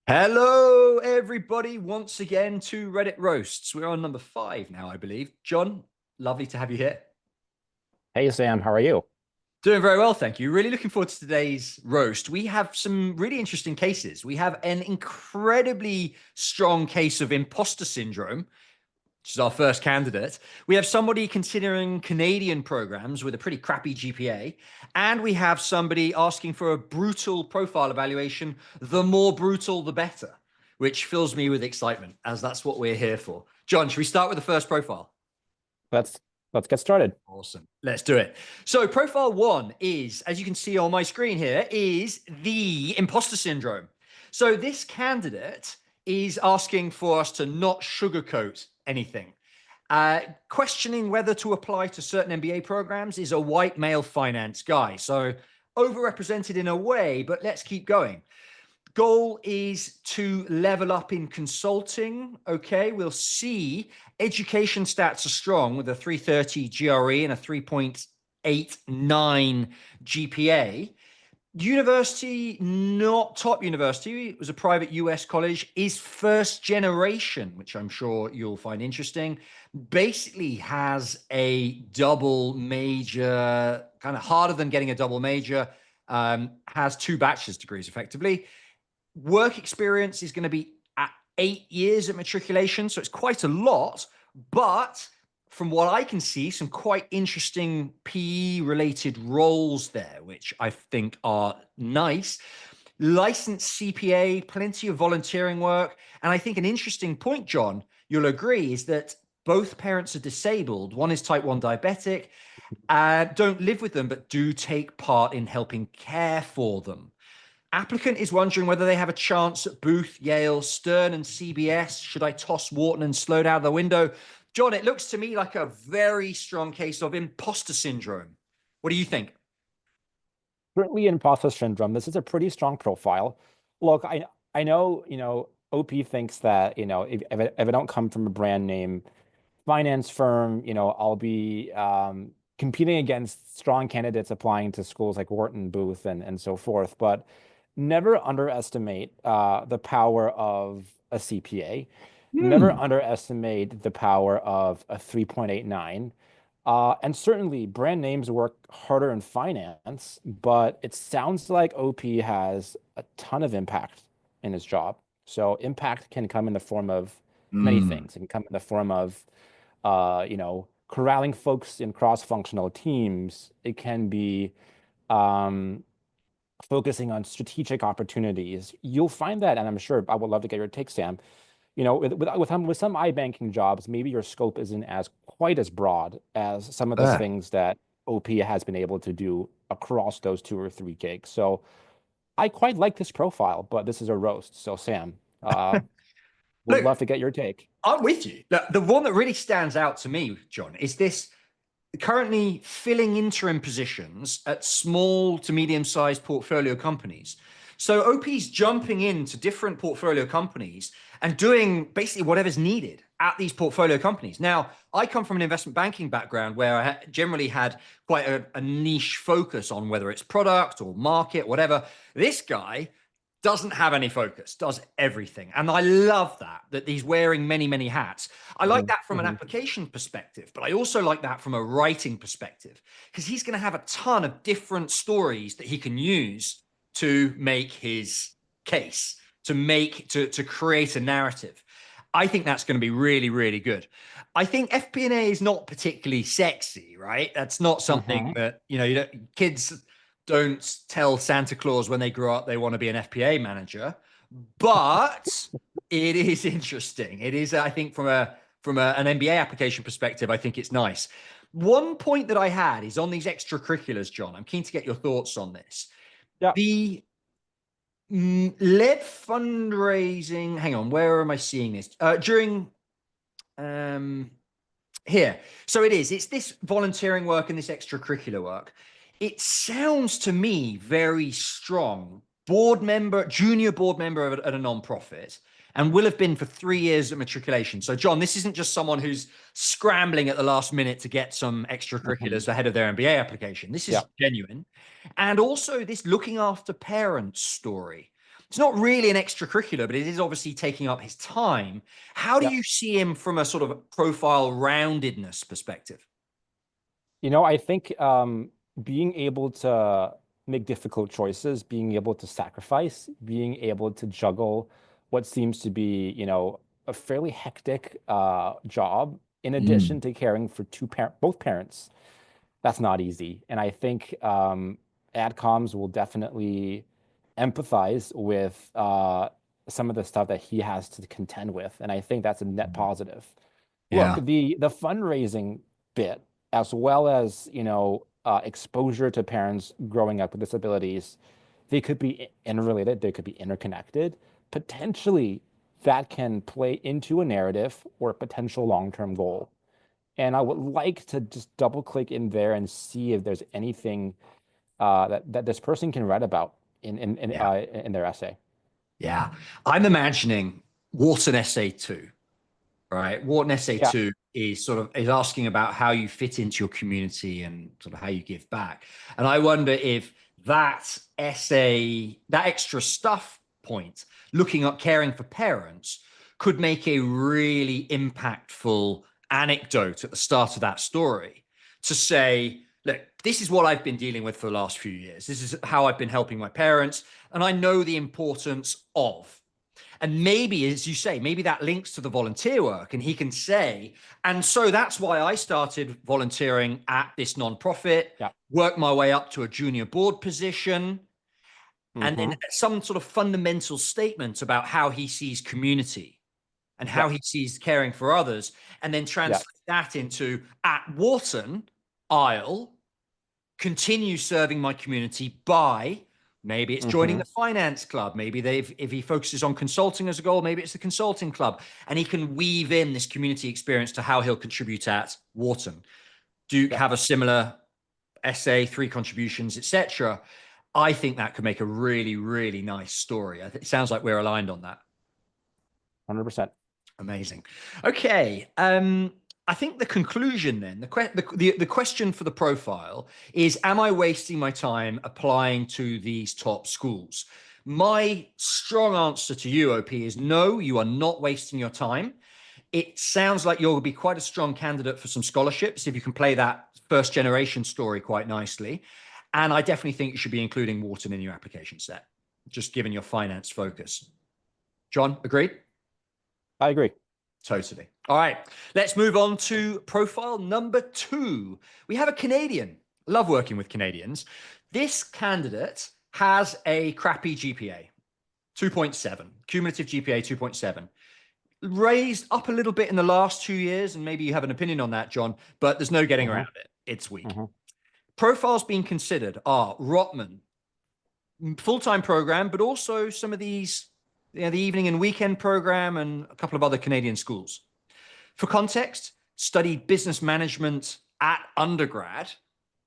Hello, everybody, once again to Reddit Roasts. We're on number 5 now, I believe. John, lovely to have you here. Hey Sam, how are you? Doing very well, thank you. Really looking forward to today's roast. We have some really interesting cases. We have an incredibly strong case of imposter syndrome, which is our first candidate. We have somebody considering Canadian programs with a pretty crappy GPA. And we have somebody asking for a brutal profile evaluation. The more brutal, the better, which fills me with excitement, as that's what we're here for. John, should we start with the first profile? Let's let's get started. Awesome. Let's do it. So profile one is, as you can see on my screen here, is the imposter syndrome. So this candidate is asking for us to not sugarcoat anything. Questioning whether to apply to certain MBA programs is a white male finance guy. So overrepresented in a way, but let's keep going. Goal is to level up in consulting. Okay, we'll see. Education stats are strong with a 330 GRE and a 3.89 GPA. University, not top university. It was a private US college. Is first generation, which I'm sure you'll find interesting. Basically has a double major, kind of harder than getting a double major. Has 2 bachelor's degrees effectively. Work experience is going to be at 8 years at matriculation, so it's quite a lot. But from what I can see, some quite interesting PE related roles there, which I think are nice. Licensed CPA, plenty of volunteering work. And I think an interesting point, John, you'll agree, is that both parents are disabled. One is type 1 diabetic. Don't live with them, but do take part in helping care for them. Applicant is wondering whether they have a chance at Booth, Yale, Stern, and CBS. Should I toss Wharton and Sloan out the window? John, it looks to me like a very strong case of imposter syndrome. What do you think? Currently imposter syndrome. This is a pretty strong profile. Look, I know, OP thinks that, if I don't come from a brand name finance firm, I'll be competing against strong candidates applying to schools like Wharton, Booth, and so forth. But never underestimate the power of a CPA. Never underestimate the power of a 3.89. And certainly brand names work harder in finance, but it sounds like OP has a ton of impact in his job. So impact can come in the form of many Mm. things. It can come in the form of, corralling folks in cross-functional teams. It can be um, focusing on strategic opportunities. You'll find that, and I'm sure I would love to get your take, Sam. With some iBanking jobs, maybe your scope isn't as quite as broad as some of the Uh, things that OP has been able to do across those 2 or 3 gigs. So I quite like this profile, but this is a roast. So Sam, would Look, love to get your take. I'm with you. The one that really stands out to me, John, is this currently filling interim positions at small to medium sized portfolio companies. So OP's jumping into different portfolio companies and doing basically whatever's needed at these portfolio companies. Now, I come from an investment banking background where I generally had quite a niche focus on whether it's product or market, whatever. This guy doesn't have any focus, does everything. And I love that he's wearing many, many hats. I like Mhm, that from an mhm. application perspective, but I also like that from a writing perspective because he's going to have a ton of different stories that he can use to make his case, to create a narrative. I think that's going to be really, really good. I think FP&A is not particularly sexy, right? That's not something Mhm. that, kids don't tell Santa Claus when they grow up they want to be an FPA manager, but it is interesting. It is, I think, an MBA application perspective, I think it's nice. One point that I had is on these extracurriculars, John. I'm keen to get your thoughts on this. Yeah. The lead fundraising. Hang on, where am I seeing this? During um, here. So it is. It's this volunteering work and this extracurricular work. It sounds to me very strong. Board member, junior board member at a nonprofit, and will have been for 3 years at matriculation. So, John, this isn't just someone who's scrambling at the last minute to get some Mhm. extracurriculars ahead of their MBA application. This Yeah. is genuine. And also this looking after parents story. it's not really an extracurricular, but it is obviously taking up his time. How do Yeah. you see him from a sort of profile roundedness perspective? I think being able to make difficult choices, being able to sacrifice, being able to juggle what seems to be, a fairly hectic job, in addition Mm, to caring for both parents, that's not easy. And I think adcoms will definitely empathize with some of the stuff that he has to contend with. And I think that's a net positive. Look, yeah. the fundraising bit, as well as, exposure to parents growing up with disabilities, they could be interrelated, they could be interconnected. Potentially, that can play into a narrative or a potential long-term goal. And I would like to just double click in there and see if there's anything that this person can write about Yeah. in their essay. Yeah. I'm imagining Wharton Essay 2, right? Wharton Essay Yeah. 2 is asking about how you fit into your community and sort of how you give back. And I wonder if that essay, that extra stuff point, looking at caring for parents, could make a really impactful anecdote at the start of that story to say, look, this is what I've been dealing with for the last few years. This is how I've been helping my parents. And I know the importance of. And maybe, as you say, maybe that links to the volunteer work. And he can say, and so that's why I started volunteering at this nonprofit, Yeah. worked my way up to a junior board position, and then Hmm. some sort of fundamental statement about how he sees community and Yeah. how he sees caring for others, and then Yeah. translate that into at Wharton, I'll continue serving my community by maybe it's joining Hmm. the finance club. Maybe if he focuses on consulting as a goal, maybe it's the consulting club. And he can weave in this community experience to how he'll contribute at Wharton. Duke Yeah. have a similar essay, 3 contributions, etc. I think that could make a really, really nice story. It sounds like we're aligned on that. 100%. Amazing. Okay. I think the conclusion then, the question for the profile is, am I wasting my time applying to these top schools? My strong answer to you, OP, is no, you are not wasting your time. It sounds like you'll be quite a strong candidate for some scholarships if you can play that first generation story quite nicely. And I definitely think you should be including Wharton in your application set, just given your finance focus. John, agreed? I agree. Totally. All right. Let's move on to profile number 2. We have a Canadian. Love working with Canadians. This candidate has a crappy GPA, 2.7, cumulative GPA 2.7. Raised up a little bit in the last 2 years, and maybe you have an opinion on that, John, but there's no getting Hmm. around it. It's weak. Hmm. Profiles being considered are Rotman, full-time program, but also some of these, the evening and weekend program and a couple of other Canadian schools. For context, studied business management at undergrad.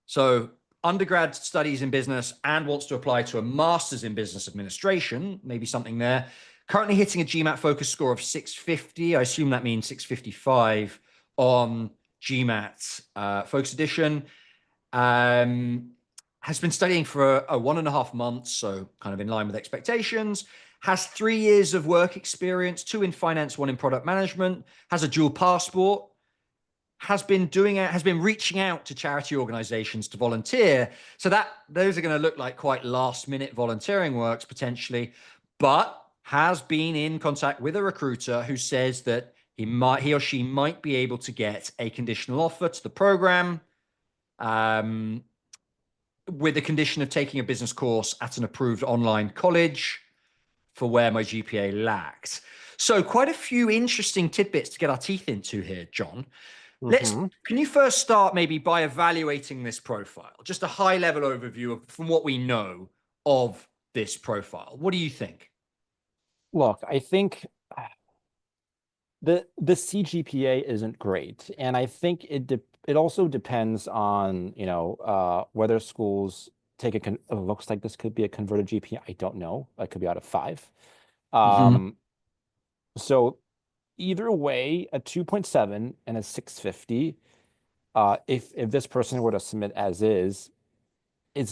So, undergrad studies in business and wants to apply to a master's in business administration, maybe something there. Currently hitting a GMAT focus score of 650. I assume that means 655 on GMAT focus edition. Um, has been studying for a 1.5 months, so kind of in line with expectations. Has 3 years of work experience, 2 in finance, 1 in product management. Has a dual passport. Has been reaching out to charity organizations to volunteer. So that those are going to look like quite last minute volunteering works potentially, but has been in contact with a recruiter who says that he or she might be able to get a conditional offer to the program. Um, with the condition of taking a business course at an approved online college for where my GPA lacked. So quite a few interesting tidbits to get our teeth into here, John. Hmm. Can you first start maybe by evaluating this profile? Just a high level overview from what we know of this profile. What do you think? Look, I think the CGPA isn't great, and I think it also depends on whether schools take it looks like this could be a converted GPA. I don't know. That could be out of 5. Mhm. Um, so either way, a 2.7 and a 650, if this person were to submit as is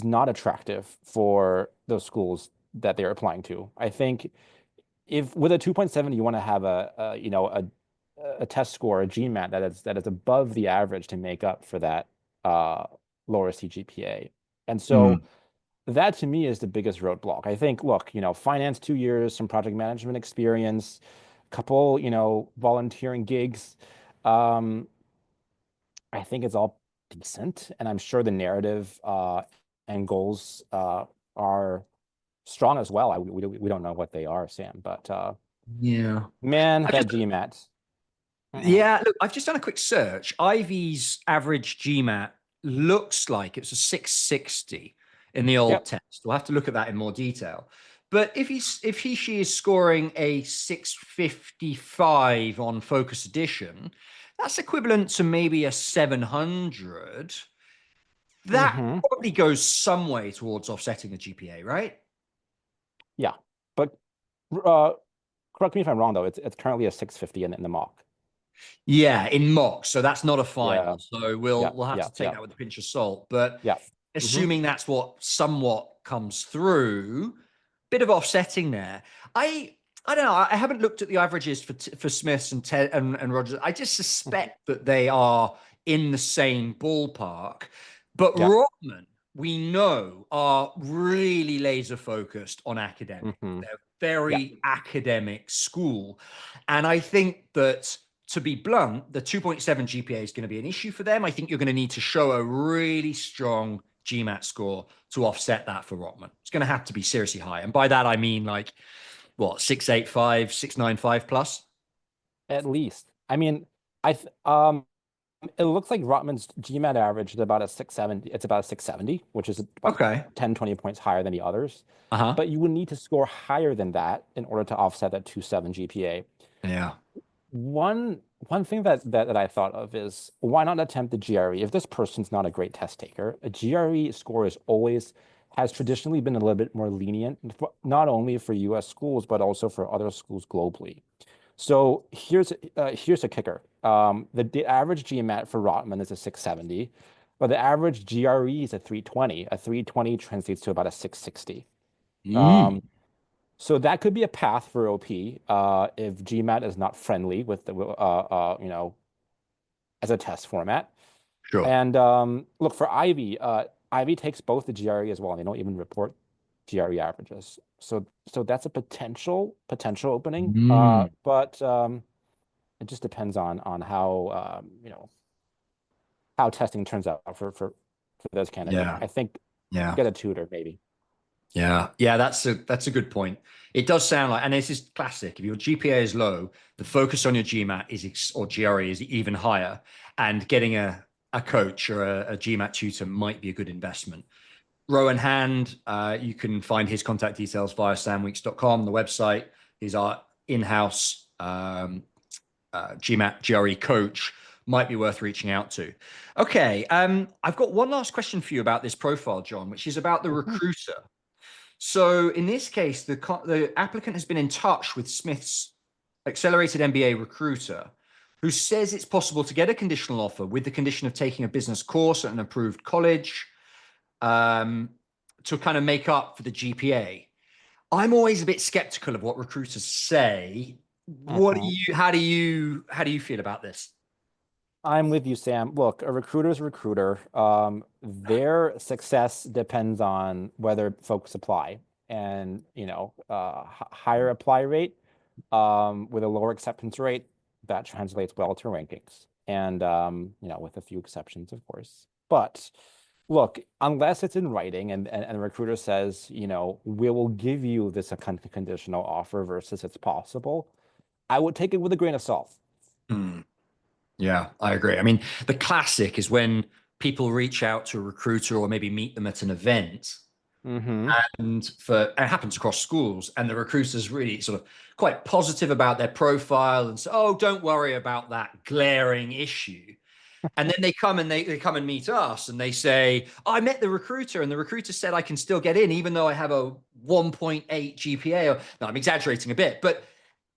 not attractive for those schools. that they're applying to. I think if with a 2.7 you want to have a test score, a GMAT that is above the average to make up for that uh, lower CGPA. And so Mm. that to me is the biggest roadblock. I think, look, finance 2 years, some project management experience, couple, volunteering gigs. Um, I think it's all decent, and I'm sure the narrative and goals are strong as well. We don't know what they are, Sam, but Yeah. man, I've that just GMAT. Mm-mm. Yeah, look, I've just done a quick search. Ivy's average GMAT looks like it's a 660 in the old Yep. test. We'll have to look at that in more detail. But she is scoring a 655 on Focus Edition, that's equivalent to maybe a 700. That Hmm. probably goes some way towards offsetting a GPA, right? Yeah. But uh, correct me if I'm wrong, though. It's currently a 650 in the mock. Yeah, in mock. So that's not a Yeah. final. So Yeah. we'll have Yeah. to take Yeah. that with a pinch of salt. But Yeah. Hmm. assuming that's what somewhat comes through, bit of offsetting there. I I don't know. I haven't looked at the averages for Smiths and Ted and Rogers. I just suspect that they are in the same ballpark. But Yeah. Rotman, we know, are really laser focused on academic. Hmm. They're Yeah. very academic school, and I think that, to be blunt, the 2.7 GPA is going to be an issue for them. I think you're going to need to show a really strong GMAT score to offset that for Rotman. It's going to have to be seriously high. And by that, I mean like, what, 685, 695 plus? At least. I mean, it looks like Rotman's GMAT average is about a 670. It's about a 670, which is about Okay. 10, 20 points higher than the others. Uh-huh. But you would need to score higher than that in order to offset that 2.7 GPA. Yeah. One thing that I thought of is why not attempt the GRE? If this person's not a great test taker, a GRE score has traditionally been a little bit more lenient, not only for US schools, but also for other schools globally. So here's a kicker. The average GMAT for Rotman is a 670, but the average GRE is a 320. A 320 translates to about a 660. Mm, Um, so that could be a path for OP if GMAT is not friendly with the as a test format. sure. And look for Ivy. Ivy takes both the GRE as well, and they don't even report GRE averages. So that's a potential opening. Mm, But it just depends on how how testing turns out for those candidates. yeah. I think Yeah. get a tutor maybe. Yeah, yeah, that's a good point. It does sound like, and this is classic. If your GPA is low, the focus on your GMAT or GRE is even higher, and getting a coach or a GMAT tutor might be a good investment. Rowan Hand, you can find his contact details via samweeks.com, the website. He's our in-house GMAT GRE coach. Might be worth reaching out to. Okay, I've got one last question for you about this profile, John, which is about the Mhm. recruiter. So in this case, the applicant has been in touch with Smith's accelerated MBA recruiter, who says it's possible to get a conditional offer with the condition of taking a business course at an approved college, um, to kind of make up for the GPA. I'm always a bit skeptical of what recruiters say. Mhm. How do you feel about this? I'm with you, Sam. Look, a recruiter's a recruiter. Their success depends on whether folks apply, and higher apply rate with a lower acceptance rate that translates well to rankings, and with a few exceptions, of course. But look, unless it's in writing and the recruiter says, we will give you this a conditional offer versus it's possible, I would take it with a grain of salt. Hmm. Yeah, I agree. I mean, the classic is when people reach out to a recruiter or maybe meet them at an event, Mm-hmm. and it happens across schools, and the recruiter's really sort of quite positive about their profile and say, oh, don't worry about that glaring issue. And then they come and meet us and they say, oh, I met the recruiter and the recruiter said I can still get in even though I have a 1.8 GPA. No, I'm exaggerating a bit, but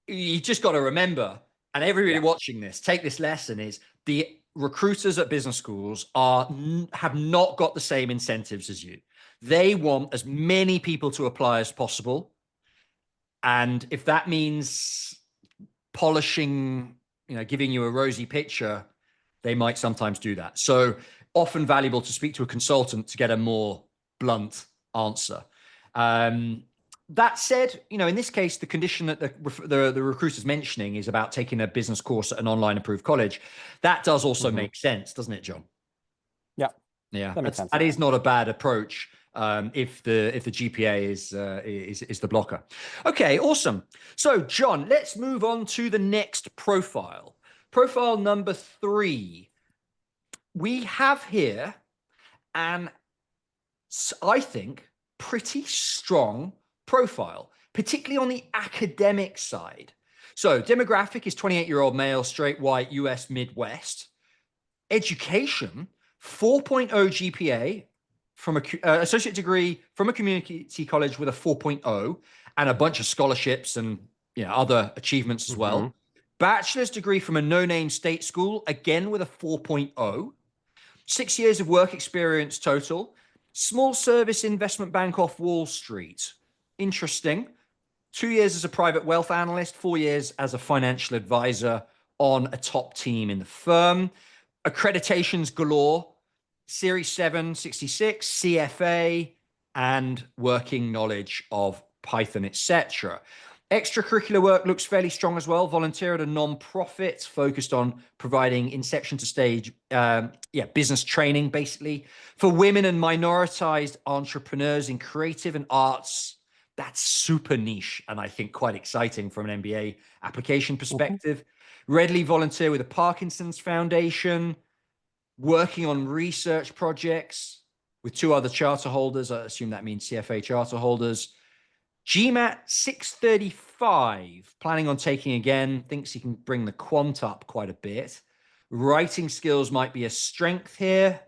you just got to remember, and everybody Yeah. watching this, take this lesson, is the recruiters at business schools have not got the same incentives as you. They want as many people to apply as possible. And if that means polishing, giving you a rosy picture, they might sometimes do that. So often valuable to speak to a consultant to get a more blunt answer. That said, in this case, the condition that the recruiter's mentioning is about taking a business course at an online approved college. That does also make sense, doesn't it, John? Yeah. Yeah, That makes sense. that is not a bad approach if the GPA is the blocker. Okay, awesome. So, John, let's move on to the next profile. Profile number 3. We have here an, I think, pretty strong profile, particularly on the academic side. So, demographic is 28-year-old male, straight white, US Midwest. Education, 4.0 GPA from a associate degree from a community college with a 4.0 and a bunch of scholarships and other achievements as well. Bachelor's degree from a no-name state school, again with a 4.0. 6 years of work experience total. Small service investment bank off Wall Street. Interesting. 2 years as a private wealth analyst, 4 years as a financial advisor on a top team in the firm. Accreditations galore, Series 766, CFA, and working knowledge of Python, etc. Extracurricular work looks fairly strong as well. Volunteer at a non-profit focused on providing inception to stage, business training, basically, for women and minoritized entrepreneurs in creative and arts. That's super niche and I think quite exciting from an MBA application perspective. Readily volunteer with the Parkinson's Foundation, working on research projects with 2 other charter holders. I assume that means CFA charter holders. GMAT 635, planning on taking again, thinks he can bring the quant up quite a bit. Writing skills might be a strength here.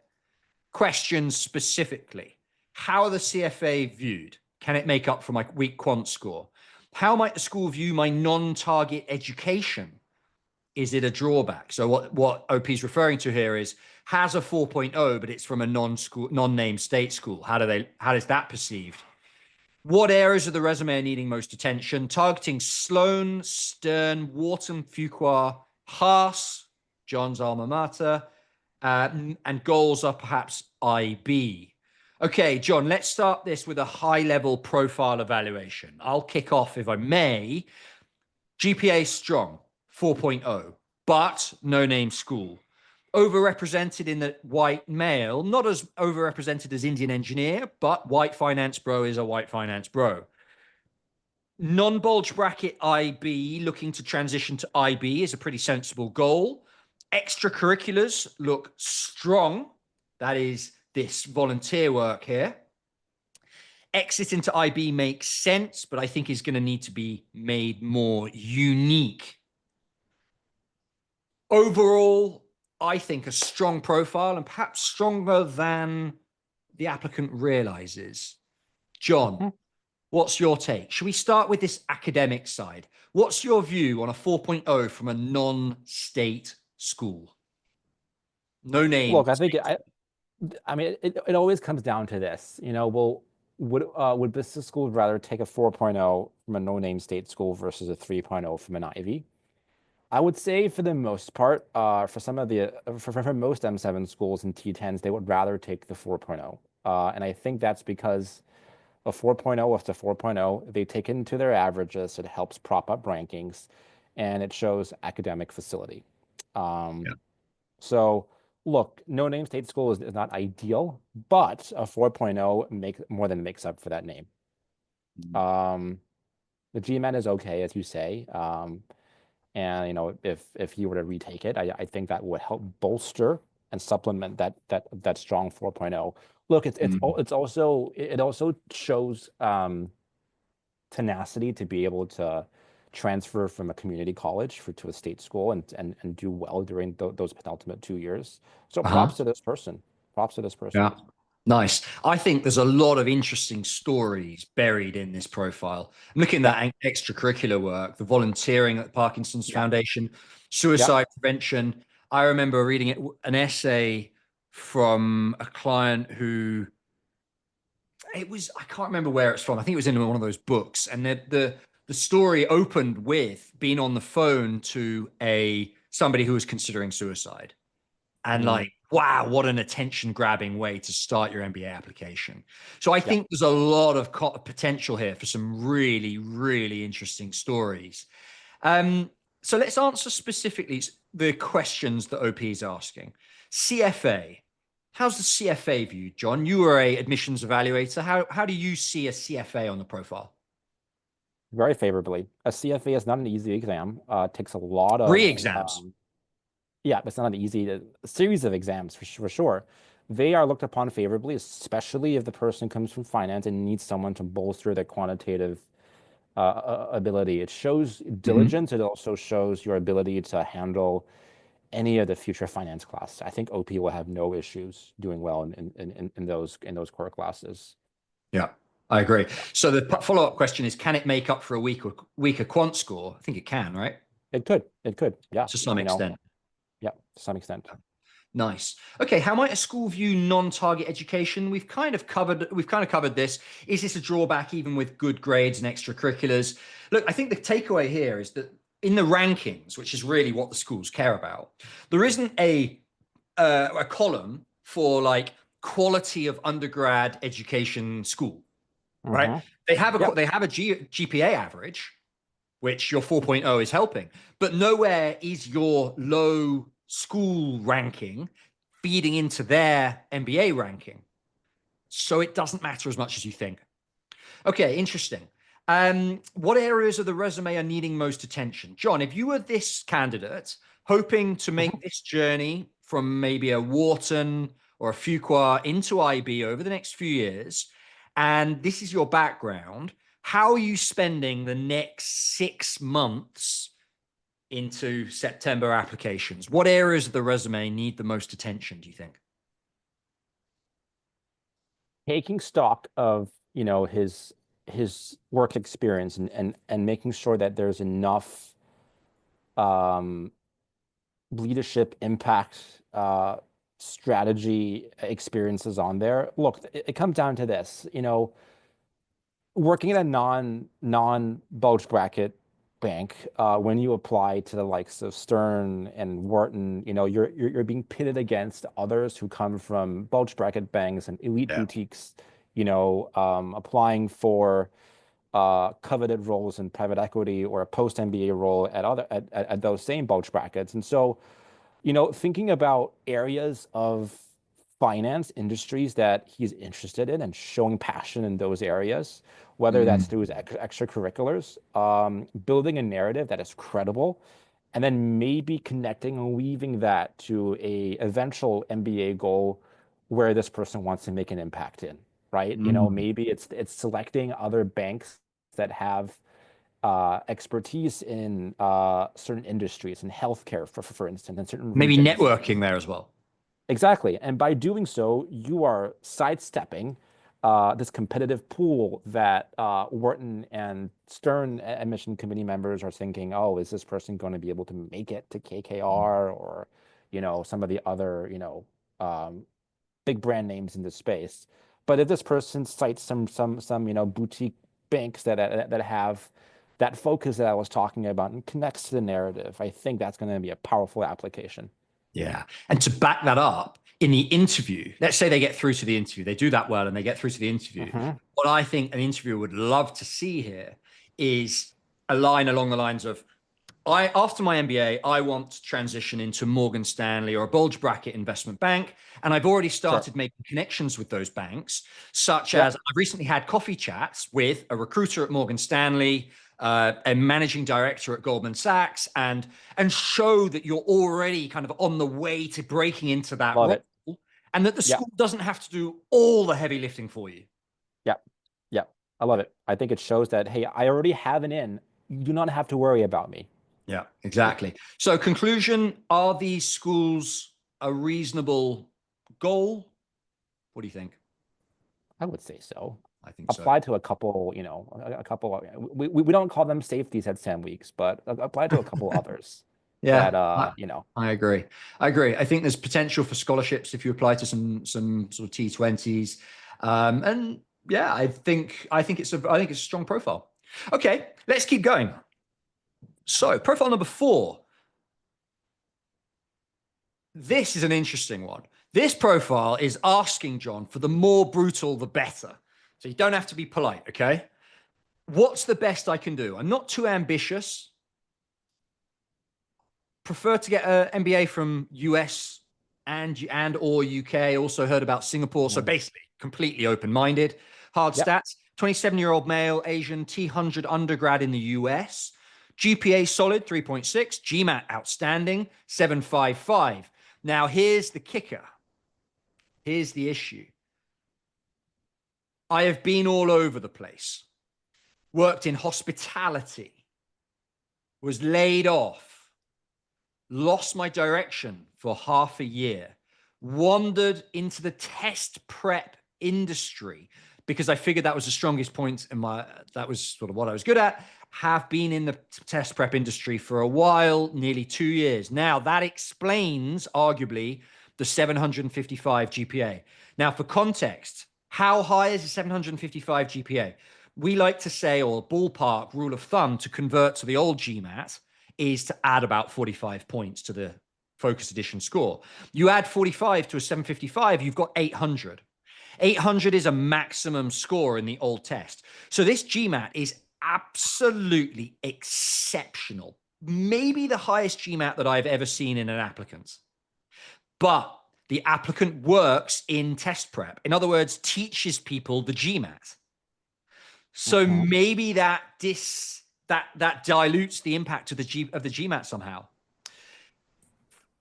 Questions specifically. How are the CFA viewed? Can it make up for my weak quant score? How might the school view my non-target education? Is it a drawback? So what OP is referring to here is has a 4.0, but it's from a non-name state school. How is that perceived? What areas of the resume are needing most attention? Targeting Sloan, Stern, Wharton, Fuqua, Haas, John's alma mater, and goals are perhaps IB. Okay, John, let's start this with a high-level profile evaluation. I'll kick off, if I may. GPA strong, 4.0, but no-name school. Overrepresented in the white male, not as overrepresented as Indian engineer, but white finance bro is a white finance bro. Non-bulge bracket IB, looking to transition to IB is a pretty sensible goal. Extracurriculars look strong. That is this volunteer work here. Exit into IB makes sense, but I think is going to need to be made more unique. Overall, I think a strong profile and perhaps stronger than the applicant realizes. John, what's your take? Should we start with this academic side? What's your view on a 4.0 from a non-state school? No name. Look, I think it always comes down to this. Would business schools rather take a 4.0 from a no-name state school versus a 3.0 from an Ivy? I would say for the most part, for most M7 schools and T10s, they would rather take the 4.0. And I think that's because a 4.0 with the 4.0, they take it into their averages. It helps prop up rankings, and it shows academic facility. So look, no-name state school is not ideal, but a 4.0 more than makes up for that name. The GMAT is okay, as you say. And if you were to retake it, I think that would help bolster and supplement that strong 4.0. Look, it also shows tenacity to be able to transfer from a community college to a state school and do well during those penultimate 2 years. So props to this person. Props to this person. Yeah. Nice. I think there's a lot of interesting stories buried in this profile. I'm looking at that extracurricular work, the volunteering at the Parkinson's Foundation, suicide prevention. I remember reading an essay from a client who it was, I can't remember where it's from. I think it was in one of those books. And the story opened with being on the phone to somebody who was considering suicide. And Mm, like, wow, what an attention grabbing way to start your MBA application. So I yeah. think there's a lot of potential here for some really, really interesting stories. Um, so let's answer specifically the questions that OP is asking. CFA. How's the CFA viewed, John? You were a admissions evaluator. How do you see a CFA on the profile? Very favorably. A CFA is not an easy exam. It takes a lot Three of exams. yeah, but it's not an easy a series of exams for sure. They are looked upon favorably, especially if the person comes from finance and needs someone to bolster their quantitative ability. It shows Mhm. diligence. It also shows your ability to handle any of the future finance class. I think OP will have no issues doing well in those core classes. Yeah, I agree. So the follow-up question is, can it make up for a weaker quant score? I think it can, right? It could. It could. Yeah. To some extent. Yeah, to some extent. Nice. Okay, how might a school view non-target education? We've kind of covered this. Is this a drawback even with good grades and extracurriculars? Look, I think the takeaway here is that in the rankings, which is really what the schools care about, there isn't a column for like quality of undergrad education school, right? Mm-hmm. Yep. They have a GPA average, which your 4.0 is helping. But nowhere is your low school ranking feeding into their MBA ranking. So it doesn't matter as much as you think. Okay, interesting. What areas of the resume are needing most attention? John, if you were this candidate hoping to make Mhm. this journey from maybe a Wharton or a Fuqua into IB over the next few years, and this is your background, how are you spending the next 6 months into September applications? What areas of the resume need the most attention, do you think? Taking stock of, his work experience and making sure that there's enough um leadership impact strategy experiences on there. Look, it comes down to this, working in a non bulge bracket bank, when you apply to the likes of Stern and Wharton, you're being pitted against others who come from bulge bracket banks and elite Yeah. boutiques, applying for coveted roles in private equity or a post MBA role at those same bulge brackets. And so, thinking about areas of finance industries that he's interested in and showing passion in those areas, whether that's Mm, through his extracurriculars, building a narrative that is credible, and then maybe connecting and weaving that to a eventual MBA goal where this person wants to make an impact in, right? mm. Maybe it's selecting other banks that have expertise in certain industries, in healthcare, for instance, in certain Maybe regions. networking there as well. Exactly. And by doing so, you are sidestepping this competitive pool that Wharton and Stern admission committee members are thinking, oh, is this person going to be able to make it to KKR or, some of the other, big brand names in this space. But if this person cites some boutique banks that have that focus that I was talking about and connects to the narrative, I think that's going to be a powerful application. Yeah. And to back that up in the interview, let's say they get through to the interview, they do that well and they get through to the interview. Hmm. What I think an interviewer would love to see here is a line along the lines of, after my MBA, I want to transition into Morgan Stanley or a bulge bracket investment bank. And I've already Sure. started making connections with those banks, such Yeah. as I've recently had coffee chats with a recruiter at Morgan Stanley, a managing director at Goldman Sachs, and show that you're already kind of on the way to breaking into that Love role, it. and that the Yeah. school doesn't have to do all the heavy lifting for you. Yeah. Yeah. I love it. I think it shows that, hey, I already have an in. You do not have to worry about me. Yeah, exactly. So, conclusion, are these schools a reasonable goal? What do you think? I would say so. I think so. Apply to a couple, a couple. We don't call them safeties at Sam Weeks, but apply to a couple others Yeah, that I agree. I agree. I think there's potential for scholarships if you apply to some sort of T20s. And Yeah, I think it's a strong profile. Okay, let's keep going. So, profile number 4. This is an interesting one. This profile is asking John for the more brutal, the better. So you don't have to be polite, okay? What's the best I can do? I'm not too ambitious. Prefer to get an MBA from US and or UK. Also heard about Singapore. So Mm. basically, completely open-minded. Hard Yep. stats: 27-year-old male, Asian, T100 undergrad in the US. GPA solid, 3.6. GMAT outstanding, 755. Now here's the kicker. Here's the issue. I have been all over the place. Worked in hospitality. Was laid off, lost my direction for half a year, wandered into the test prep industry because I figured that was the strongest point in that was sort of what I was good at. Have been in the test prep industry for a while, nearly 2 years. Now that explains arguably the 755 GPA. Now for context, how high is a 755 GPA? We like to say, or ballpark rule of thumb to convert to the old GMAT is to add about 45 points to the Focus Edition score. You add 45 to a 755, you've got 800. 800 is a maximum score in the old test. So this GMAT is absolutely exceptional. Maybe the highest GMAT that I've ever seen in an applicant. But the applicant works in test prep. In other words, teaches people the GMAT. So Mhm. maybe that dilutes the impact of the GMAT somehow.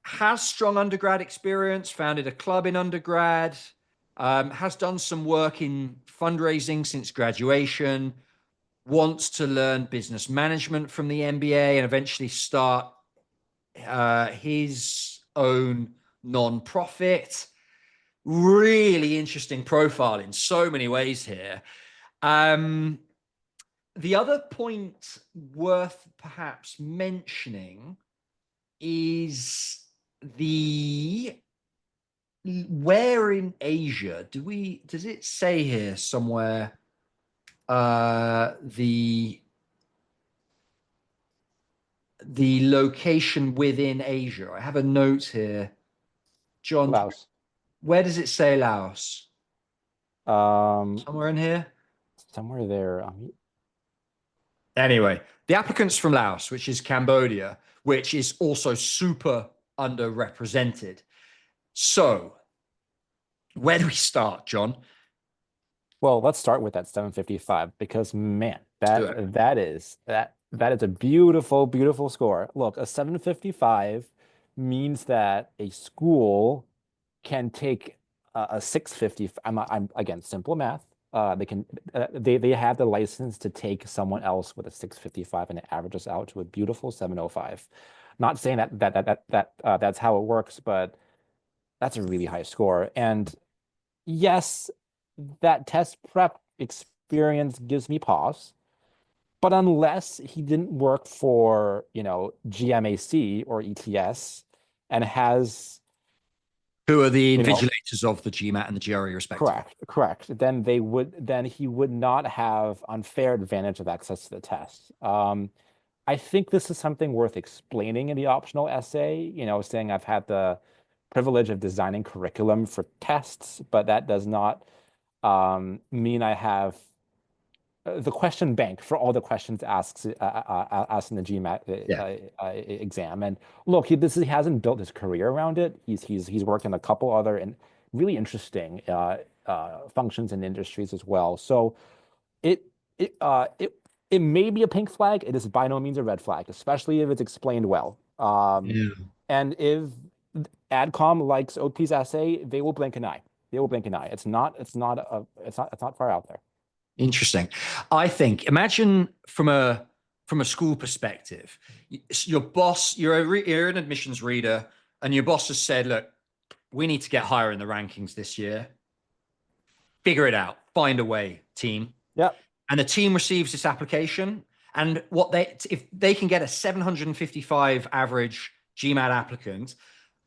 Has strong undergrad experience, founded a club in undergrad, has done some work in fundraising since graduation, wants to learn business management from the MBA and eventually start his own non-profit. Really interesting profile in so many ways here. The other point worth perhaps mentioning is the where in Asia does it say here somewhere the location within Asia? I have a note here. John, Laos. where does it say Laos? Um, Somewhere in here? somewhere there. Anyway, the applicant's from Laos, which is Cambodia, which is also super underrepresented. So, where do we start, John? Well, let's start with that 755 because man, Let's do it. that is a beautiful, beautiful score. Look, a 755 means that a school can take a 650. I'm again simple math. They have the license to take someone else with a 655 and it averages out to a beautiful 705. Not saying that's how it works, but that's a really high score. And yes, that test prep experience gives me pause. But unless he didn't work for, GMAC or ETS and has, Who are the you know, invigilators of the GMAT and the GRE, respectively? correct, then he would not have unfair advantage of access to the test. I think this is something worth explaining in the optional essay, saying I've had the privilege of designing curriculum for tests, but that does not mean I have the question bank for all the questions asked in the GMAT Yeah. exam. And look, he hasn't built his career around it. He's worked in a couple other and really interesting functions and industries as well. So it it uh it it may be a pink flag. It is by no means a red flag, especially if it's explained well. Yeah. And if AdCom likes OP's essay, they will blink an eye. They will blink an eye. It's not far out there. Interesting. I think imagine from a school perspective, your boss, you're an admissions reader, and your boss has said, "Look, we need to get higher in the rankings this year. Figure it out. Find a way, team." Yep. And the team receives this application, and if they can get a 755 average GMAT applicant,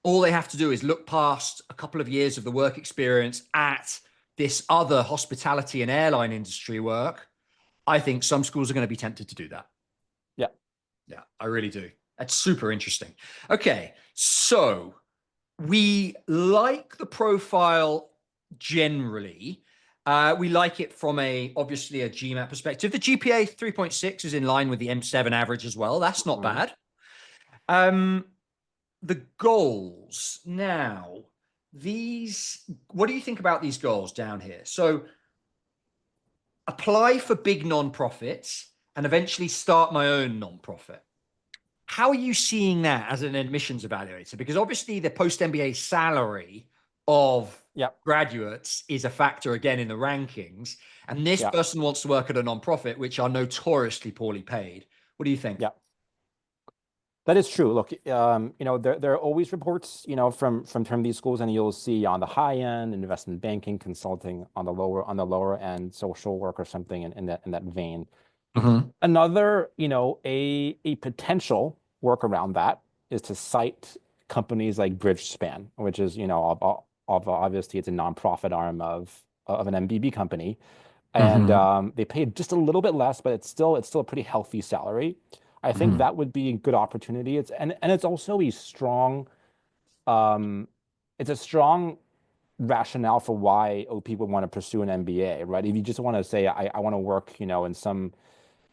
all they have to do is look past a couple of years of the work experience at this other hospitality and airline industry work, I think some schools are going to be tempted to do that. Yeah. Yeah, I really do. That's super interesting. Okay, so we like the profile generally. We like it from obviously a GMAT perspective. The GPA 3.6 is in line with the M7 average as well. That's not Mhm. bad. The goals now, what do you think about these goals down here? So apply for big nonprofits and eventually start my own nonprofit. How are you seeing that as an admissions evaluator? Because obviously the post MBA salary of Yeah. graduates is a factor again in the rankings. And this Yeah. person wants to work at a nonprofit, which are notoriously poorly paid. What do you think? Yeah. That is true. Look, there are always reports, from these schools, and you'll see on the high end, investment banking, consulting on the lower end, social work or something in that vein. Mhm. Another, a potential workaround that is to cite companies like Bridgespan, which is, obviously it's a nonprofit arm of an MBB company, and Mhm. they paid just a little bit less, but it's still a pretty healthy salary. I think Mhm. that would be a good opportunity. It's also um, it's a strong rationale for why OP would want to pursue an MBA, right? If you just want to say, I want to work, in some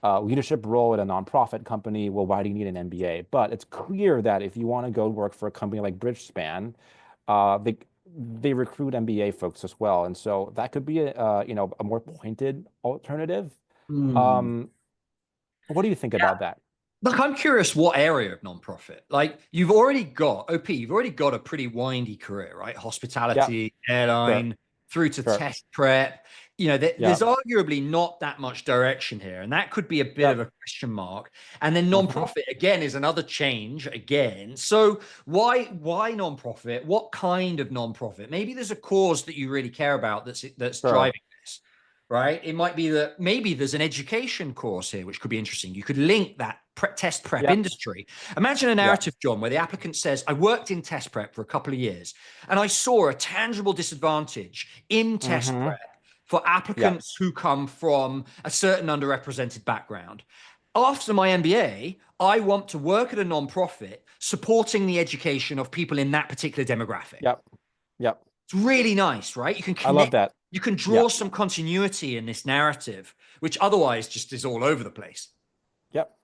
leadership role at a nonprofit company, well, why do you need an MBA? But it's clear that if you want to go work for a company like Bridgespan, they recruit MBA folks as well, and so that could be a more pointed alternative. Mm. Um, what do you think about that? Look, I'm curious what area of nonprofit. Like you've already got OP, you've already got a pretty windy career, right? Yeah, Hospitality, sure, airline, through to sure. test prep. Yeah. There's arguably not that much direction here, and that could be a bit of Yep. a question mark. And then Hmm. nonprofit again is another change again. So why nonprofit? What kind of nonprofit? Maybe there's a cause that you really care about that's Sure. driving this, right? It might be that maybe there's an education course here, which could be interesting. You could link that test prep Yep. industry. Imagine a Yep. narrative, John, where the applicant says, I worked in test prep for a couple of years and I saw a tangible disadvantage in test Hmm. prep for Yep. applicants who come from a certain underrepresented background. After my MBA, I want to work at a nonprofit supporting the education of people in that particular demographic. Yep. Yep. It's really nice, right? You can I love connect, that. you can Yeah. draw some continuity in this narrative, which otherwise just is all over the place. Yep.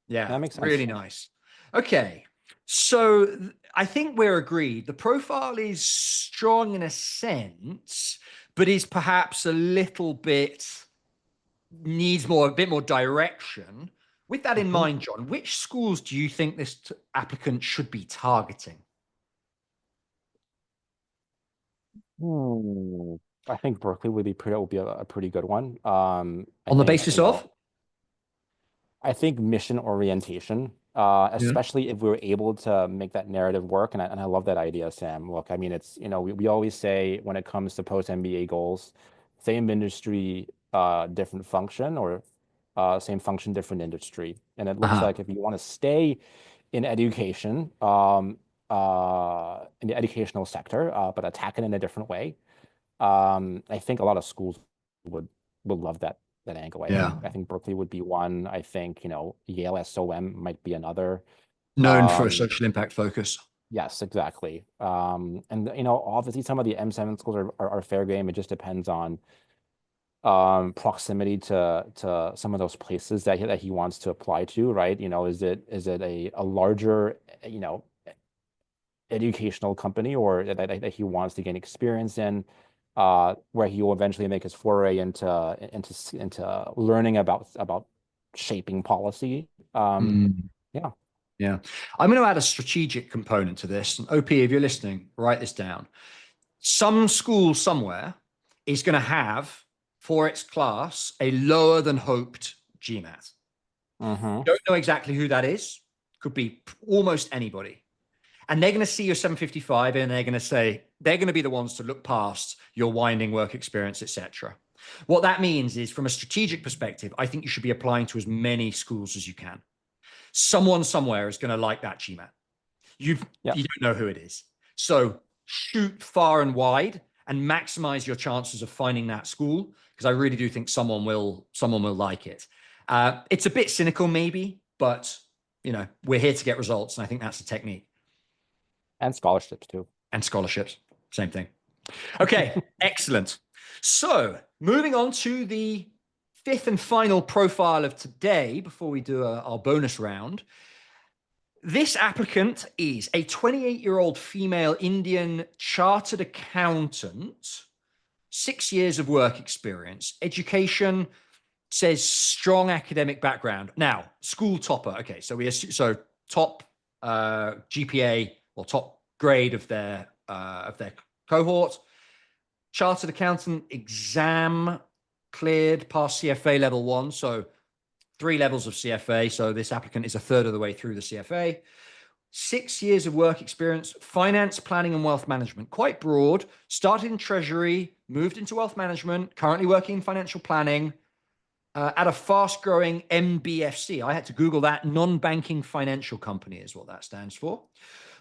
Yeah, That makes really sense. nice. Okay. So I think we're agreed. The profile is strong in a sense, but is perhaps a little bit needs a bit more direction. With that in Hmm. mind, John, which schools do you think this applicant should be targeting? Hmm. I think Berkeley would be a pretty good one. I On the think, basis of? I think mission orientation, Yeah. especially if we were able to make that narrative work. And I love that idea, Sam. Look, I mean, it's, we always say when it comes to post MBA goals, same industry, different function, or same function, different industry. And it looks Uh-huh. like if you want to stay in education, in the educational sector, but attack it in a different way, I think a lot of schools would would love that angle. I Yeah. think I think Berkeley would be one. I think, Yale SOM might be another. Known for a Um, social impact focus. yes, exactly. And obviously some of the M7 schools are fair game. It just depends on proximity to some of those places that he wants to apply to, right? Is it a larger, educational company, or that he wants to gain experience in, where he will eventually make his foray into learning about shaping policy. Mm. Yeah. Yeah. I'm going to add a strategic component to this. And OP, if you're listening, write this down. Some school somewhere is going to have for its class a lower than hoped GMAT. Mm-hmm. Don't know exactly who that is. Could be almost anybody. And they're going to see your 755 and they're going to say, they're going to be the ones to look past your winding work experience, etc. What that means is from a strategic perspective, I think you should be applying to as many schools as you can. Someone somewhere is going to like that GMAT. You Yeah. don't know who it is. So shoot far and wide and maximize your chances of finding that school, because I really do think someone will like it. It's a bit cynical maybe, but we're here to get results, and I think that's the technique. And scholarships too. And scholarships, same thing. Okay, excellent. So moving on to the fifth and final profile of today before we do our bonus round. This applicant is a 28-year-old female Indian chartered accountant, 6 years of work experience, education says strong academic background. Now, school topper. Okay, so top GPA or top grade of their cohort. Chartered accountant, exam cleared, passed CFA level 1. So 3 levels of CFA. So this applicant is a third of the way through the CFA. 6 years of work experience, finance, planning, and wealth management. Quite broad. Started in treasury, moved into wealth management, currently working in financial planning at a fast-growing NBFC. I had to Google that. Non-banking financial company is what that stands for.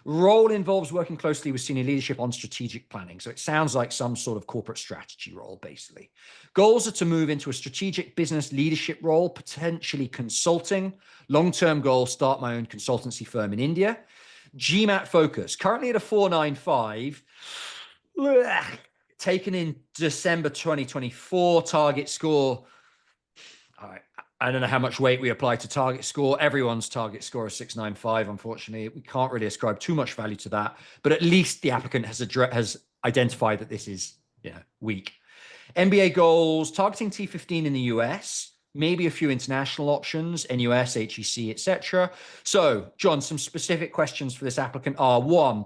Role involves working closely with senior leadership on strategic planning. So it sounds like some sort of corporate strategy role, basically. Goals are to move into a strategic business leadership role, potentially consulting. Long-term goal, start my own consultancy firm in India. GMAT focus, currently at a 495. Taken in December 2024, target score. All right. I don't know how much weight we apply to target score. Everyone's target score is 695. Unfortunately, we can't really ascribe too much value to that, but at least the applicant has identified that this is weak. MBA goals, targeting T15 in the US, maybe a few international options, NUS, HEC, etc. So, John, some specific questions for this applicant are: 1,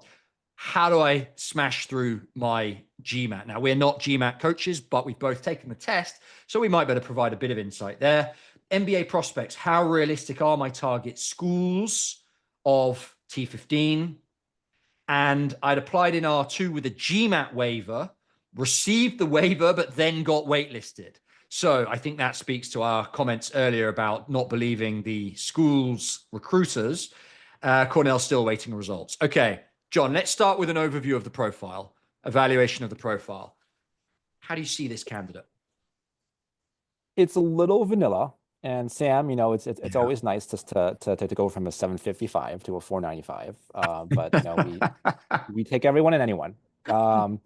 how do I smash through my GMAT? Now, we're not GMAT coaches, but we've both taken the test, so we might better provide a bit of insight there. MBA prospects, how realistic are my target schools of T15? And I'd applied in R2 with a GMAT waiver, received the waiver, but then got waitlisted. So I think that speaks to our comments earlier about not believing the school's recruiters. Cornell's still waiting results. Okay, John, let's start with an overview of the profile, evaluation of the profile. How do you see this candidate? It's a little vanilla. And Sam, it's always nice just to go from a 755 to a 495. But we take everyone and anyone. I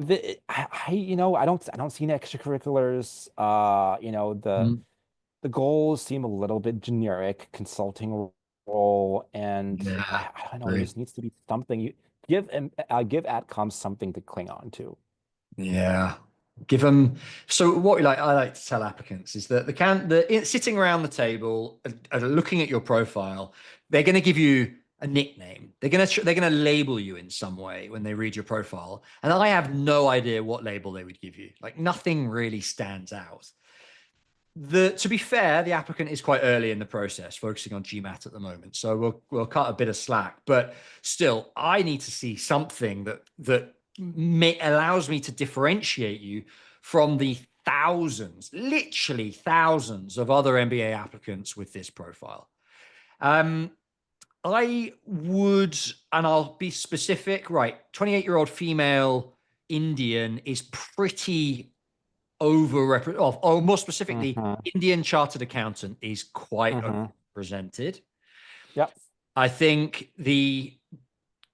don't see any extracurriculars. The goals seem a little bit generic, consulting role, and I don't know. There just needs to be something. You give AdCom something to cling on to. Yeah. Give them. So what I like to tell applicants is that sitting around the table, looking at your profile, they're going to give you a nickname. They're going to label you in some way when they read your profile, and I have no idea what label they would give you. Like, nothing really stands out. To be fair, the applicant is quite early in the process, focusing on GMAT at the moment, so we'll cut a bit of slack. But still, I need to see something that allows me to differentiate you from the literally thousands of other MBA applicants with this profile. I would, and I'll be specific, right? 28-year-old female Indian is pretty overrepresented, or more specifically, Indian chartered accountant is quite overrepresented. Yep. I think the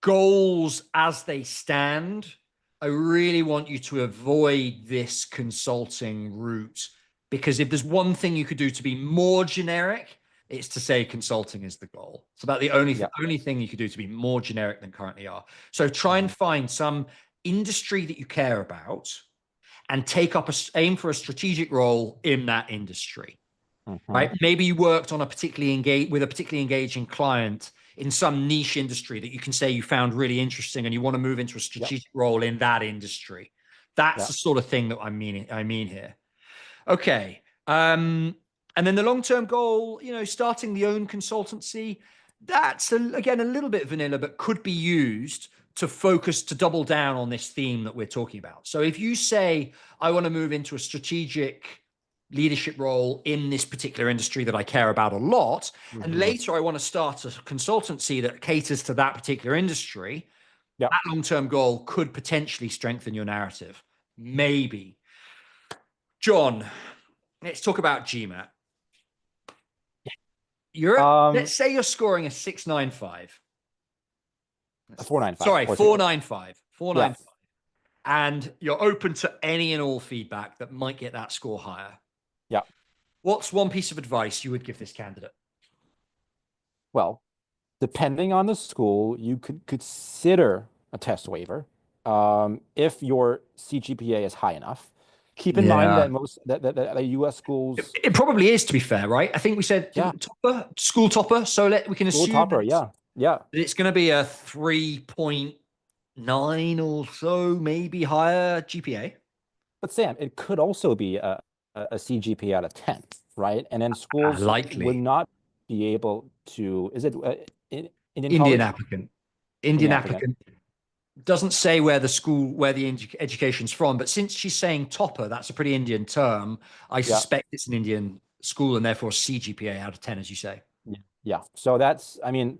goals as they stand, I really want you to avoid this consulting route, because if there's one thing you could do to be more generic, it's to say consulting is the goal. It's about the only thing you could do to be more generic than currently are. So try and find some industry that you care about and aim for a strategic role in that industry. Right? Maybe you worked on a particularly engaging client in some niche industry that you can say you found really interesting, and you want to move into a strategic role in that industry. That's the sort of thing that I mean here. Okay. And then the long-term goal, starting the own consultancy, that's again a little bit vanilla, but could be used to double down on this theme that we're talking about. So if you say, I want to move into a strategic leadership role in this particular industry that I care about a lot, and later I want to start a consultancy that caters to that particular industry, Yeah. That long-term goal could potentially strengthen your narrative. Maybe. John, let's talk about GMAT. Um, Let's say you're scoring a 695. a 495 Sorry, or six. 495. Yeah. 495. And you're open to any and all feedback that might get that score higher. Yeah. What's one piece of advice you would give this candidate? Well, depending on the school, you could consider a test waiver if your CGPA is high enough. Keep in mind Yeah. that most that the U.S. schools, It probably is, to be fair, right? I think we said yeah, topper, school topper. So we can school assume topper, yeah, yeah. that it's going to be a 3.9 or so, maybe higher GPA. But Sam, it could also be a CGPA out of 10, right? And then schools would Likely. not be able to. Is it Indian Indian college? applicant. Indian Indian applicant. applicant. Doesn't say where the school, where the education's from, but since she's saying topper, that's a pretty Indian term. I Yeah. suspect it's an Indian school and therefore CGPA out of 10, as you say. Yeah. Yeah. So that's, I mean,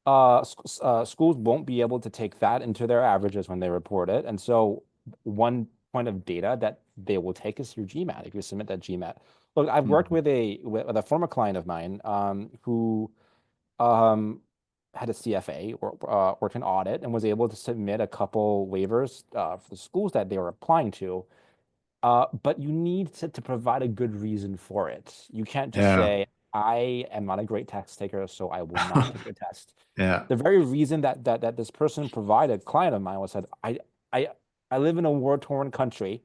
schools won't be able to take that into their averages when they report it. And so one point of data that they will take is your GMAT if you submit that GMAT. Look, I've worked Mhm. with a former client of mine who um, had a CFA or worked in audit and was able to submit a couple waivers for the schools that they were applying to. But you need to provide a good reason for it. You can't just Yeah. say, I am not a great test taker, so I will not take the test. Yeah. The very reason that this person provided, client of mine, was said, I I live in a war-torn country,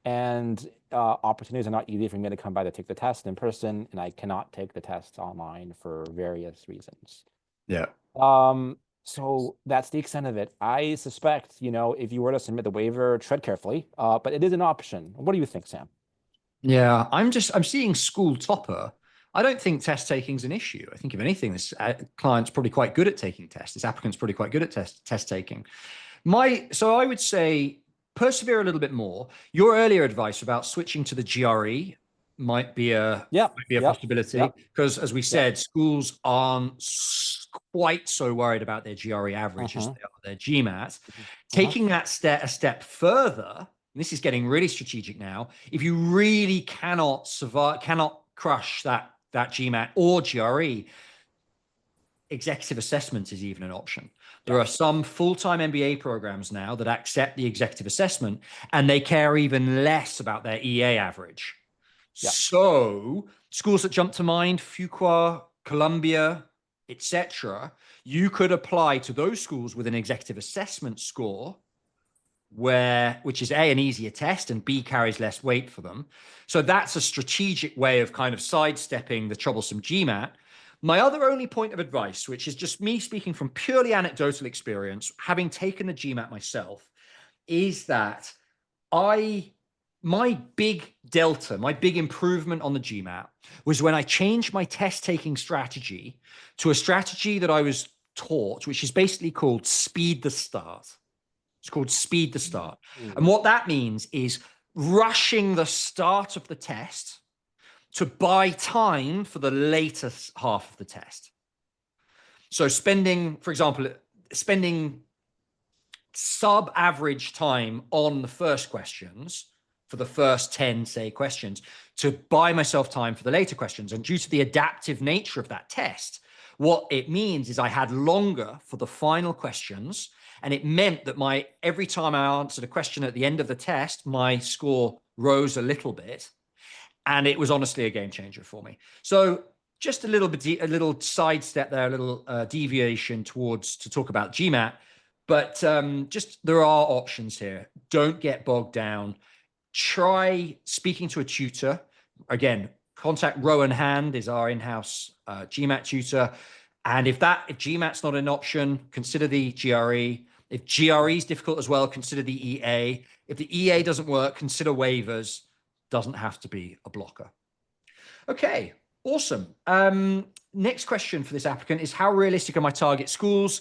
and opportunities are not easy for me to come by to take the test in person, and I cannot take the test online for various reasons. Yeah. So that's the extent of it. I suspect, if you were to submit the waiver, tread carefully, but it is an option. What do you think, Sam? Yeah. I'm seeing school topper. I don't think test taking is an issue. I think if anything, this client's probably quite good at taking tests. This applicant's probably quite good at test taking. So I would say persevere a little bit more. Your earlier advice about switching to the GRE Yep, might be a yep, possibility yep, because, as we yep. said, schools aren't quite so worried about their GRE average as Uh-huh, they are their GMAT. uh-huh. Taking that a step further, and this is getting really strategic now. If you really cannot survive, cannot crush that GMAT or GRE, executive assessment is even an option. There Yeah, are some full-time MBA programs now that accept the executive assessment and they care even less about their EA average. yeah, So schools that jump to mind, Fuqua, Columbia, etc., you could apply to those schools with an executive assessment score which is A, an easier test, and B, carries less weight for them. So that's a strategic way of kind of sidestepping the troublesome GMAT. My other only point of advice, which is just me speaking from purely anecdotal experience, having taken the GMAT myself, is that I my big delta, my big improvement on the GMAT was when I changed my test taking strategy to a strategy that I was taught, which is basically called speed the start. It's called speed the start. And mm, what that means is rushing the start of the test to buy time for the later half of the test. So for example, spending sub-average time on the first questions for the first 10, say, questions to buy myself time for the later questions. And due to the adaptive nature of that test, what it means is I had longer for the final questions. And it meant that every time I answered a question at the end of the test, my score rose a little bit. And it was honestly a game changer for me. So just a little sidestep there, a little deviation to talk about GMAT. But just there are options here. Don't get bogged down. Try speaking to a tutor. Again, contact Rowan Hand is our in-house GMAT tutor. And if GMAT's not an option, consider the GRE. If GRE is difficult as well, consider the EA. If the EA doesn't work, consider waivers. Doesn't have to be a blocker. Okay, awesome. Next question for this applicant is how realistic are my target schools?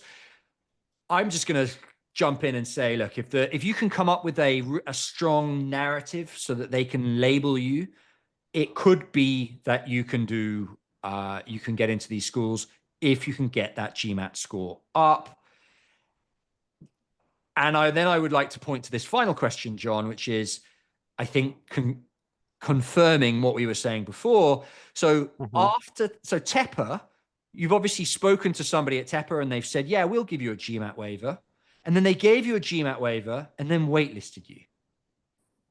I'm just going to jump in and say, look, if you can come up with a strong narrative so that they can label you, it could be that you can get into these schools if you can get that GMAT score up. And then I would like to point to this final question, John, which is, I think, confirming what we were saying before. So Tepper, you've obviously spoken to somebody at Tepper and they've said, yeah, we'll give you a GMAT waiver. And then they gave you a GMAT waiver and then waitlisted you.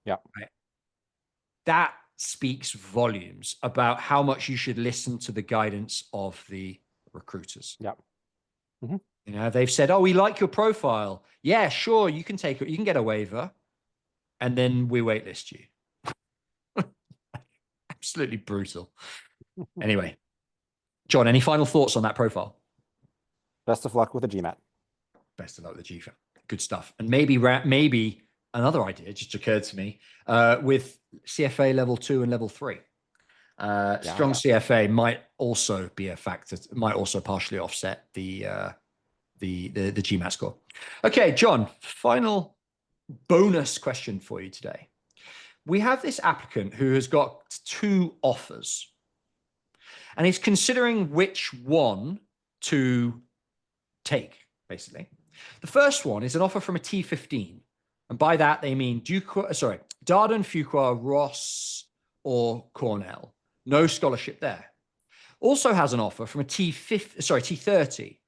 Yeah. Right. That speaks volumes about how much you should listen to the guidance of the recruiters. Yeah. You know, they've said, oh, we like your profile. Yeah, sure. You can take it. You can get a waiver. And then we waitlist you. Absolutely brutal. Anyway, John, any final thoughts on that profile? Best of luck with the GMAT. Best of luck with the GFA. Good stuff. And maybe another idea just occurred to me with CFA level 2 and level 3. Strong CFA might also be a factor, might also partially offset the GMAT score. Okay, John, final bonus question for you today. We have this applicant who has got 2 offers and he's considering which one to take, basically. The first one is an offer from a T15. And by that, they mean Darden, Fuqua, Ross, or Cornell. No scholarship there. Also has an offer from a T30.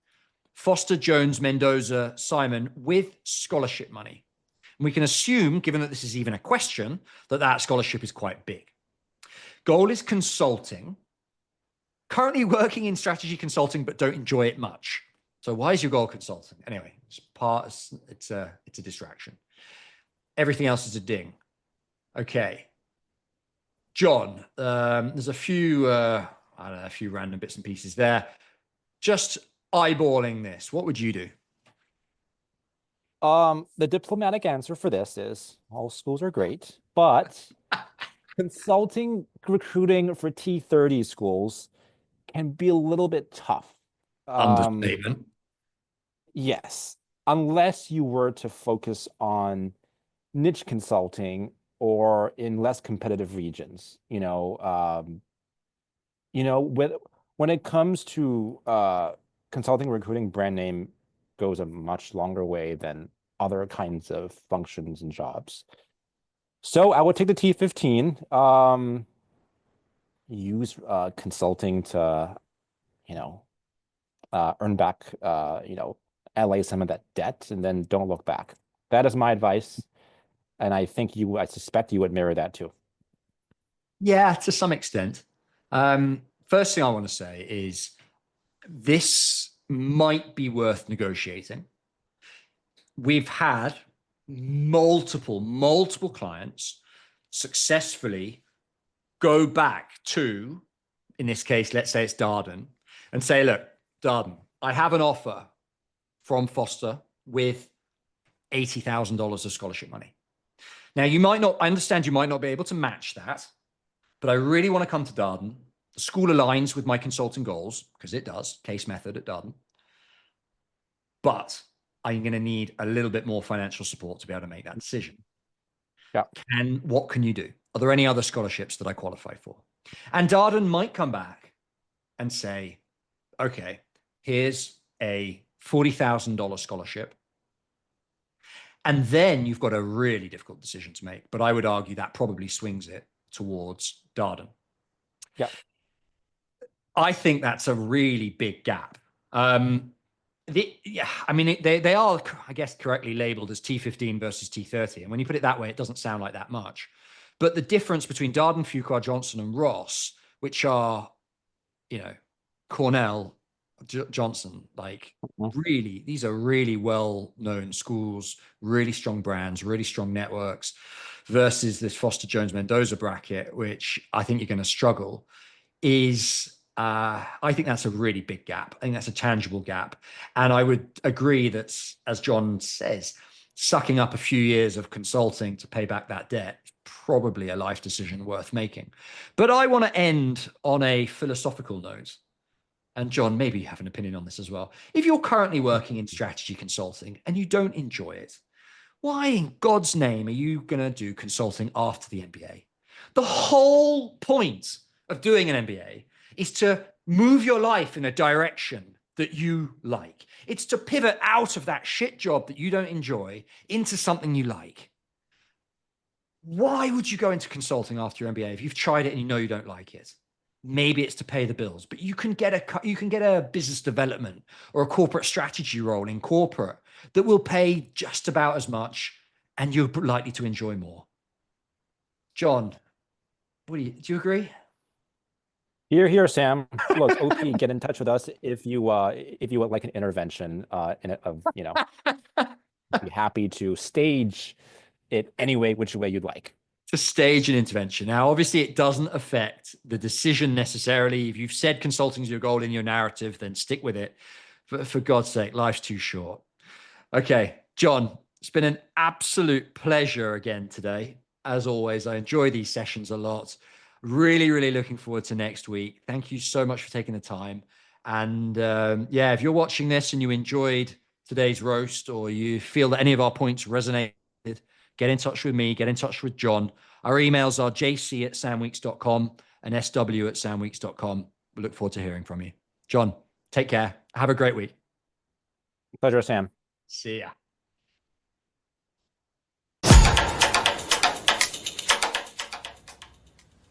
Foster, Jones, Mendoza, Simon with scholarship money. And we can assume, given that this is even a question, that that scholarship is quite big. Goal is consulting. Currently working in strategy consulting, but don't enjoy it much. So why is your goal consulting? Anyway, it's a distraction. Everything else is a ding. Okay. John, there's a few, a few random bits and pieces there. Just eyeballing this, what would you do? The diplomatic answer for this is all schools are great, but consulting recruiting for T30 schools can be a little bit tough. Understatement. Yes, unless you were to focus on niche consulting or in less competitive regions. When it comes to consulting recruiting, brand name goes a much longer way than other kinds of functions and jobs. So I would take the T15, use consulting to, earn back, allay some of that debt, and then don't look back. That is my advice. And I suspect you would mirror that too. Yeah, to some extent. First thing I want to say is this might be worth negotiating. We've had multiple clients successfully go back to, in this case, let's say it's Darden, and say, look, Darden, I have an offer from Foster with $80,000 of scholarship money. Now, I understand you might not be able to match that, but I really want to come to Darden. The school aligns with my consulting goals, because it does, case method at Darden. But I'm going to need a little bit more financial support to be able to make that decision. Yeah. And what can you do? Are there any other scholarships that I qualify for? And Darden might come back and say, okay, here's a $40,000 scholarship. And then you've got a really difficult decision to make. But I would argue that probably swings it towards Darden. Yeah. I think that's a really big gap. They are, I guess, correctly labeled as T15 versus T30. And when you put it that way, it doesn't sound like that much. But the difference between Darden, Fuqua, Johnson, and Ross, which are, Cornell, Johnson, really, these are really well-known schools, really strong brands, really strong networks, versus this Foster Jones Mendoza bracket, which I think you're going to struggle, I think that's a really big gap. I think that's a tangible gap. And I would agree that, as John says, sucking up a few years of consulting to pay back that debt is probably a life decision worth making. But I want to end on a philosophical note. And John, maybe you have an opinion on this as well. If you're currently working in strategy consulting and you don't enjoy it, why in God's name are you going to do consulting after the MBA? The whole point of doing an MBA is to move your life in a direction that you like. It's to pivot out of that shit job that you don't enjoy into something you like. Why would you go into consulting after your MBA if you've tried it and you know you don't like it? Maybe it's to pay the bills, but you can get a business development or a corporate strategy role in corporate that will pay just about as much, and you're likely to enjoy more. John, do you agree? Here, Sam. Look, OP, get in touch with us if you would like an intervention be happy to stage it any way, which way you'd like. To stage an intervention. Now, obviously, it doesn't affect the decision necessarily. If you've said consulting is your goal in your narrative, then stick with it. For God's sake, life's too short. Okay, John, it's been an absolute pleasure again today. As always, I enjoy these sessions a lot. Really, really looking forward to next week. Thank you so much for taking the time. And yeah, if you're watching this and you enjoyed today's roast, or you feel that any of our points resonated, get in touch with me, get in touch with John. Our emails are jc@samweeks.com and sw@samweeks.com. We look forward to hearing from you. John, take care. Have a great week. Pleasure, Sam. See ya.